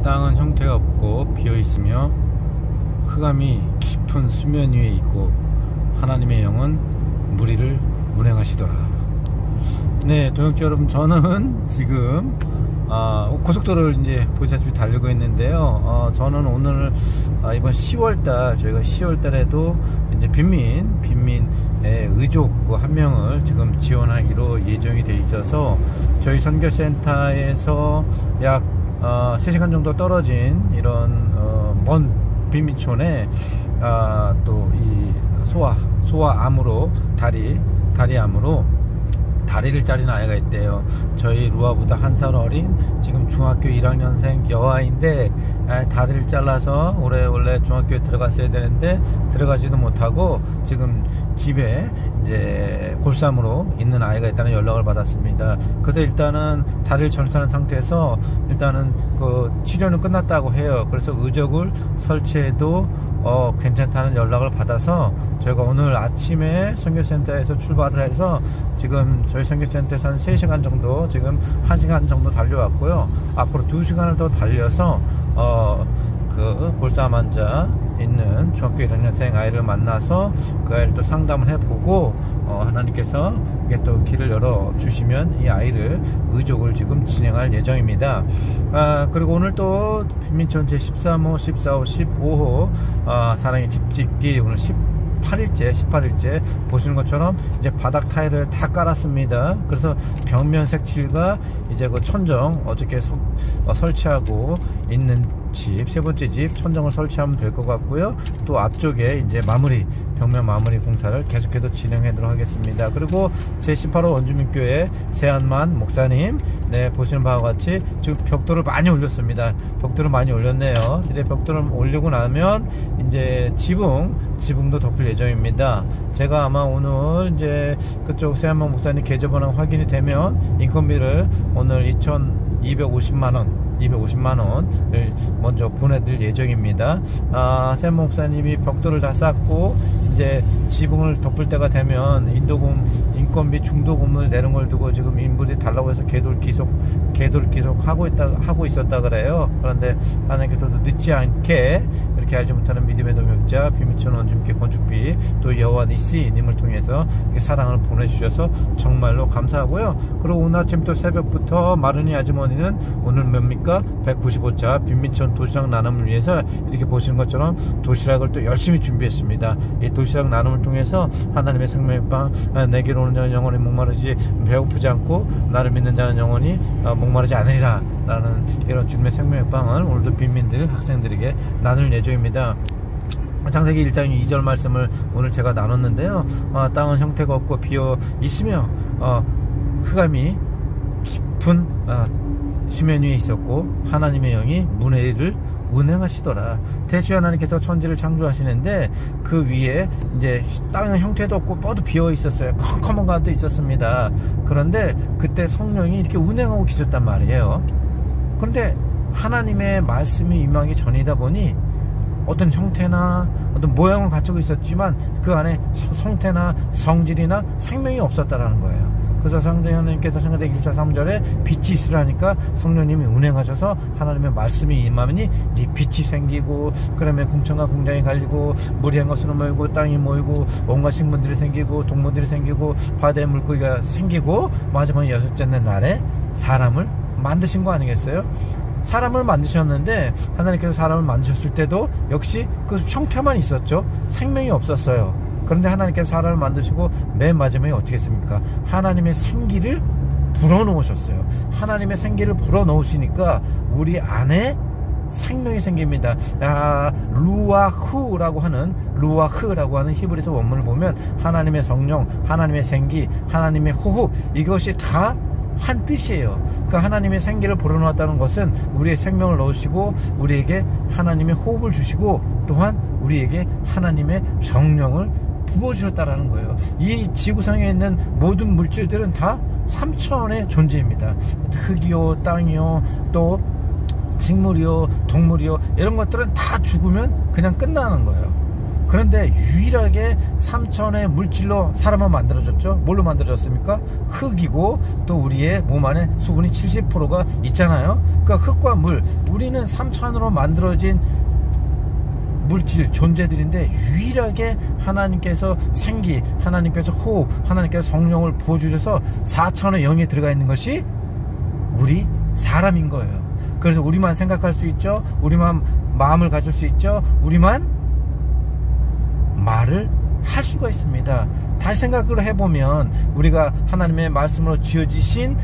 땅은 형태가 없고 비어있으며 흑암이 깊은 수면 위에 있고 하나님의 영은 무리를 운행하시더라. 네, 동역자 여러분, 저는 지금 고속도로를 이제 보시다시피 달리고 있는데요. 저는 오늘 이번 10월달, 저희가 10월달에도 이제 빈민의 의족 한 명을 지금 지원하기로 예정이 돼 있어서 저희 선교센터에서 약 3시간 정도 떨어진 이런 먼 빈민촌에 또 이 소아암으로 다리암으로 다리를 자른 아이가 있대요. 저희 루아보다 한 살 어린 지금 중학교 1학년생 여아인데 다리를 잘라서 원래 중학교에 들어갔어야 되는데 들어가지도 못하고 지금 집에 이제 골수암으로 있는 아이가 있다는 연락을 받았습니다. 그래도 일단은 다리를 전입하는 상태에서 일단은 그 치료는 끝났다고 해요. 그래서 의족을 설치해도 괜찮다는 연락을 받아서 저희가 오늘 아침에 선교센터에서 출발을 해서 지금 저희 선교센터에서 한 3시간 정도, 지금 1시간 정도 달려왔고요. 앞으로 2시간을 더 달려서 그 골수암 환자 있는 중학교 1학년생 아이를 만나서 그 아이를 또 상담을 해보고 하나님께서 이게 또 길을 열어 주시면 이 아이를 의족을 지금 진행할 예정입니다. 그리고 오늘 또 빈민촌 제13호, 14호, 15호 사랑의 집짓기 오늘 18일째 보시는 것처럼 이제 바닥 타일을 다 깔았습니다. 그래서 벽면 색칠과 이제 그 천정 어저께 설치하고 있는 집, 세 번째 집 천정을 설치하면 될 것 같고요. 또 앞쪽에 이제 벽면 마무리 공사를 계속해서 진행하도록 하겠습니다. 그리고 제18호 원주민교회 세한만 목사님, 네, 보시는 바와 같이 지금 벽돌을 많이 올렸습니다. 벽돌을 많이 올렸네요. 이제 벽돌을 올리고 나면 이제 지붕도 덮을 예정입니다. 제가 아마 오늘 이제 그쪽 세한만 목사님 계좌번호 확인이 되면 인건비를 오늘 2,250만원을 먼저 보내드릴 예정입니다. 세한만 목사님이 벽돌을 다 쌓고 이제 지붕을 덮을 때가 되면 인건비 중도금을 내는 걸 두고 지금 인분이 달라고 해서 궤돌 기속 하고 있었다 그래요. 그런데 하나님께서도 늦지 않게 이렇게 알지 못하는 믿음의 동역자 빈민촌 원주민께 건축비 또 여호와 니시님을 통해서 사랑을 보내주셔서 정말로 감사하고요. 그리고 오늘 아침부터 새벽부터 마르니 아주머니는 오늘 뭡니까? 195차 빈민촌 도시락 나눔을 위해서 이렇게 보시는 것처럼 도시락을 또 열심히 준비했습니다. 이 도시락 나눔을 통해서 하나님의 생명의 빵, 내게로 오는 자는 영원히 목마르지 배고프지 않고 나를 믿는 자는 영원히 목마르지 않으리라 라는 이런 주님의 생명의 빵을 오늘도 빈민들 학생들에게 나눌 예정입니다. 창세기 1장 2절 말씀을 오늘 제가 나눴는데요. 땅은 형태가 없고 비어 있으며 흑암이 깊은 수면 위에 있었고 하나님의 영이 문해를 운행하시더라. 대주 하나님께서 천지를 창조하시는데 그 위에 이제 땅은 형태도 없고 뻗어 비어 있었어요. 컴컴한 가운데 있었습니다. 그런데 그때 성령이 이렇게 운행하고 계셨단 말이에요. 그런데 하나님의 말씀이 임하기 전이다 보니 어떤 형태나 어떤 모양을 갖추고 있었지만 그 안에 성태나 성질이나 생명이 없었다라는 거예요. 그래서 성령님께서 창세기 1장 3절에 빛이 있으라니까 성령님이 운행하셔서 하나님의 말씀이 임하니 이제 빛이 생기고 그러면 궁천과 궁장이 갈리고 물이 한 것으로 모이고 땅이 모이고 온갖 식물들이 생기고 동물들이 생기고 바다의 물고기가 생기고 마지막 6째 날에 사람을 만드신 거 아니겠어요? 사람을 만드셨는데 하나님께서 사람을 만드셨을 때도 역시 그 형태만 있었죠. 생명이 없었어요. 그런데 하나님께서 사람을 만드시고 맨 마지막에 어떻게 했습니까? 하나님의 생기를 불어넣으셨어요. 하나님의 생기를 불어넣으시니까 우리 안에 생명이 생깁니다. 루아흐라고 하는 히브리서 원문을 보면 하나님의 성령, 하나님의 생기, 하나님의 호흡, 이것이 다 한 뜻이에요. 그러니까 하나님의 생기를 불어넣었다는 것은 우리의 생명을 넣으시고 우리에게 하나님의 호흡을 주시고 또한 우리에게 하나님의 성령을 부어주셨다라는 거예요. 이 지구상에 있는 모든 물질들은 다 3차원의 존재입니다. 흙이요, 땅이요, 또 식물이요, 동물이요, 이런 것들은 다 죽으면 그냥 끝나는 거예요. 그런데 유일하게 3차원의 물질로 사람은 만들어졌죠. 뭘로 만들어졌습니까? 흙이고 또 우리의 몸 안에 수분이 70%가 있잖아요. 그러니까 흙과 물, 우리는 3차원으로 만들어진 물질 존재들인데 유일하게 하나님께서 생기, 하나님께서 호흡, 하나님께서 성령을 부어주셔서 4차원의 영에 들어가 있는 것이 우리 사람인 거예요. 그래서 우리만 생각할 수 있죠. 우리만 마음을 가질 수 있죠. 우리만 말을 할 수가 있습니다. 다시 생각을 해보면 우리가 하나님의 말씀으로 지어주신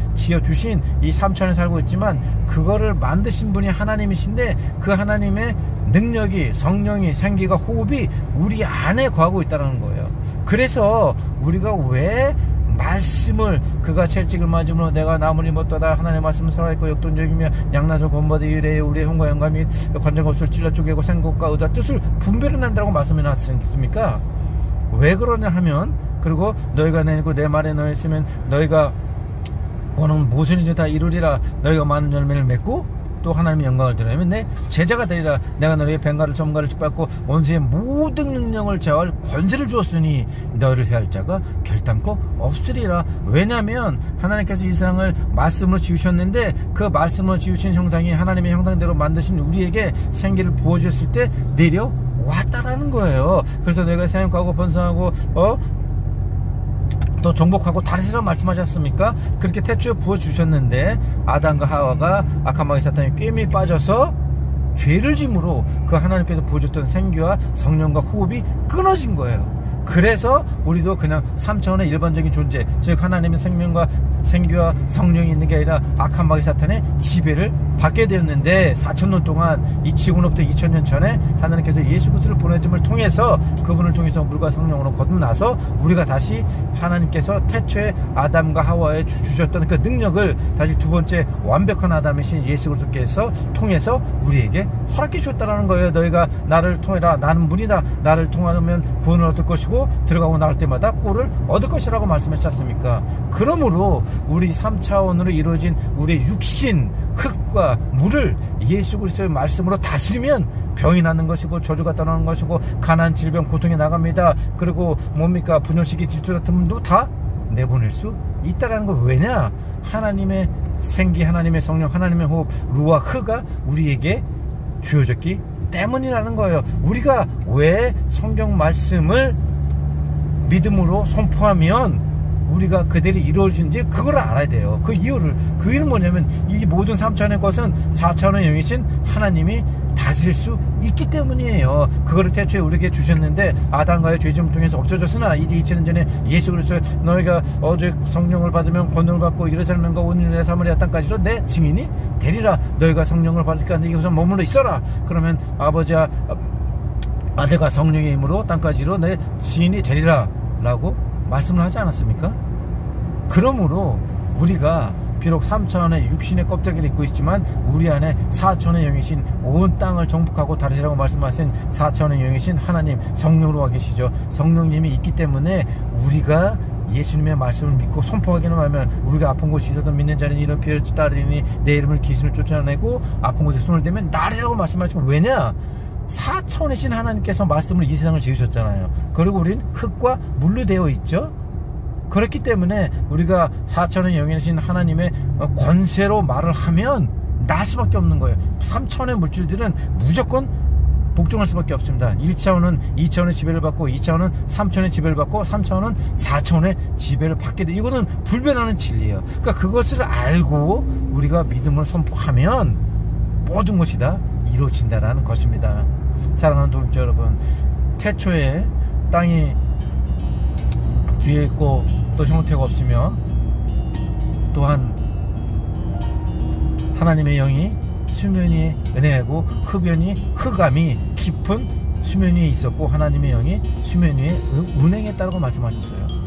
이 3차원에 살고 있지만 그거를 만드신 분이 하나님이신데 그 하나님의 능력이, 성령이, 생기가, 호흡이 우리 안에 거하고 있다는 거예요. 그래서 우리가 왜 말씀을 그가 채찍을 맞음으로 내가 나무니 못하다 하나님의 말씀을 살아있고 역동적이며 양나절 권보다 이래 우리의 형과 영감이 관정없을 찔러 쪼개고 생각과 의도와 뜻을 분별해낸다고 말씀해 놨습니까? 왜 그러냐 하면 그리고 너희가 내고 내 말에 너희 있으면 너희가 그거는 무슨 일이 다 이루리라. 너희가 많은 열매를 맺고 또 하나님의 영광을 드러내면 내 제자가 되리라. 내가 너희의 뱀가를 점가를 짓밟고 원수의 모든 능력을 제어할 권세를 주었으니 너희를 해할 자가 결단코 없으리라. 왜냐하면 하나님께서 이 세상을 말씀으로 지으셨는데 그 말씀으로 지으신 형상이 하나님의 형상대로 만드신 우리에게 생기를 부어주셨을 때 내려왔다라는 거예요. 그래서 너희가 생육하고 번성하고 또 정복하고 다스리라고 말씀하셨습니까? 그렇게 태초에 부어주셨는데 아담과 하와가 악한 마귀 사탄의 꾀임에 빠져서 죄를 짐으로 그 하나님께서 부어줬던 생기와 성령과 호흡이 끊어진 거예요. 그래서 우리도 그냥 3차원의 일반적인 존재, 즉 하나님의 생기와 성령이 있는 게 아니라 악한 마귀 사탄의 지배를 받게 되었는데 4,000년 동안 이 지구로부터 2,000년 전에 하나님께서 예수 그리스도를 보내줌을 통해서 그분을 통해서 물과 성령으로 거듭나서 우리가 다시 하나님께서 태초에 아담과 하와에 주셨던 그 능력을 다시 두 번째 완벽한 아담이신 예수 그리스도께서 통해서 우리에게 허락해 주셨다는 거예요. 너희가 나를 통해라. 나는 문이다. 나를 통하면 구원을 얻을 것이고 들어가고 나올 때마다 꼴을 얻을 것이라고 말씀하셨지 않습니까? 그러므로 우리 3차원으로 이루어진 우리의 육신, 흙과 물을 예수 그리스도의 말씀으로 다스리면 병이 나는 것이고 저주가 떠나는 것이고 가난, 질병, 고통이 나갑니다. 그리고 뭡니까? 분열시기, 질투 같은 분도 다 내보낼 수 있다라는 거. 왜냐? 하나님의 생기, 하나님의 성령, 하나님의 호흡, 루아 흐가 우리에게 주어졌기 때문이라는 거예요. 우리가 왜 성경 말씀을 믿음으로 선포하면 우리가 그대로 이루어지는지 그걸 알아야 돼요. 그 이유를. 그 이유는 뭐냐면 이 모든 3차원의 것은 4차원의 영이신 하나님이 다스릴 수 있기 때문이에요. 그거를 태초에 우리에게 주셨는데 아담과의 죄짐을 통해서 없어졌으나 이제 2000년 전에 예수 그리스도 너희가 어제 성령을 받으면 권능을 받고 예루살렘과 온 유대 사마리아 땅까지로 내 증인이 되리라. 너희가 성령을 받으니까 이곳에 머물러 있어라. 그러면 아버지와 아들과 성령의 힘으로 땅까지로 내 증인이 되리라 라고 말씀을 하지 않았습니까? 그러므로 우리가 비록 3차원의 육신의 껍데기를 입고 있지만 우리 안에 4차원의 영이신 온 땅을 정복하고 다르시라고 말씀하신 4차원의 영이신 하나님 성령으로 와 계시죠. 성령님이 있기 때문에 우리가 예수님의 말씀을 믿고 선포하기만 하면 우리가 아픈 곳이 있어도 믿는 자는 이런 피를 따르니 내 이름을 귀신을 쫓아내고 아픈 곳에 손을 대면 나리라고 말씀하시고. 왜냐? 4차원이신 하나님께서 말씀을 이 세상을 지으셨잖아요. 그리고 우린 흙과 물로 되어 있죠. 그렇기 때문에 우리가 4차원의 영이신 하나님의 권세로 말을 하면 날 수밖에 없는 거예요. 3차원의 물질들은 무조건 복종할 수밖에 없습니다. 1차원은 2차원의 지배를 받고 2차원은 3차원의 지배를 받고 3차원은 4차원의 지배를 받게 돼. 이거는 불변하는 진리예요. 그러니까 그것을 알고 우리가 믿음을 선포하면 모든 것이 다 이루어진다는 것입니다. 사랑하는 동역자 여러분, 태초에 땅이 뒤에 있고 또 형태가 없으며 또한 하나님의 영이 수면 위에 은혜하고 흑암이 깊은 수면 위에 있었고 하나님의 영이 수면 위에 운행했다고 말씀하셨어요.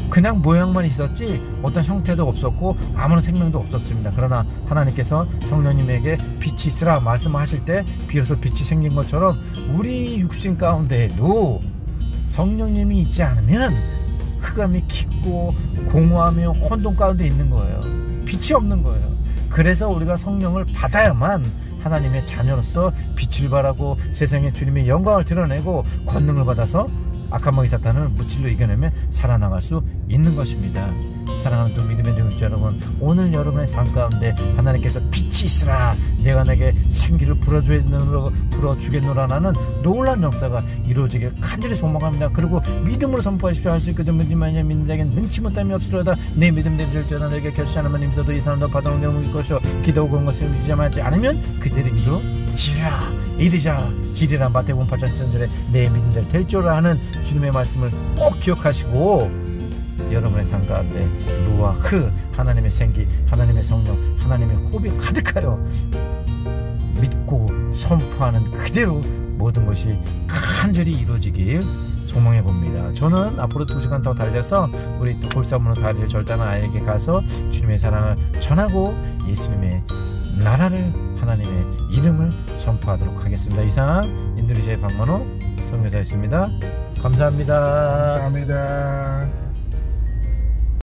그냥 모양만 있었지 어떤 형태도 없었고 아무런 생명도 없었습니다. 그러나 하나님께서 성령님에게 빛이 있으라 말씀하실 때 비로소 빛이 생긴 것처럼 우리 육신 가운데에도 성령님이 있지 않으면 흑암이 깊고 공허하며 혼돈 가운데 있는 거예요. 빛이 없는 거예요. 그래서 우리가 성령을 받아야만 하나님의 자녀로서 빛을 발하고 세상에 주님의 영광을 드러내고 권능을 받아서 악한 마귀 사탄을 무찔러 이겨내며 살아나갈 수 있는 것입니다. 사랑하는 또 믿음의 동역자 여러분, 오늘 여러분의 삶 가운데 하나님께서 빛이 있으라, 내가 내게 생기를 불어주겠노라라는 놀라운 역사가 이루어지길 간절히 소망합니다. 그리고 믿음으로 선포하십시오. 할 수 있거든 믿음만이 믿는 자에게 능치 못함이 없으로다. 내 믿음 대절자나 내게 결시하는 님서도 이 사람도 받아온 내용일 것이요 기도하고 그런 것을 믿지 않으면 그대로 이루어지리라. 이르자 마태복음 8장 7절에 내 믿음대로 될 줄 아는 주님의 말씀을 꼭 기억하시고 여러분의 삶 가운데 루아흐, 하나님의 생기, 하나님의 성령, 하나님의 호흡이 가득하여 믿고 선포하는 그대로 모든 것이 간절히 이루어지길 소망해 봅니다. 저는 앞으로 2시간 더 달려서 우리 또 골사문으로 다리를 절단한 아이에게 가서 주님의 사랑을 전하고 예수님의 나라를, 하나님의 이름을 선포하도록 하겠습니다. 이상 인도네시아의 박만호 선교사였습니다. 감사합니다. 감사합니다.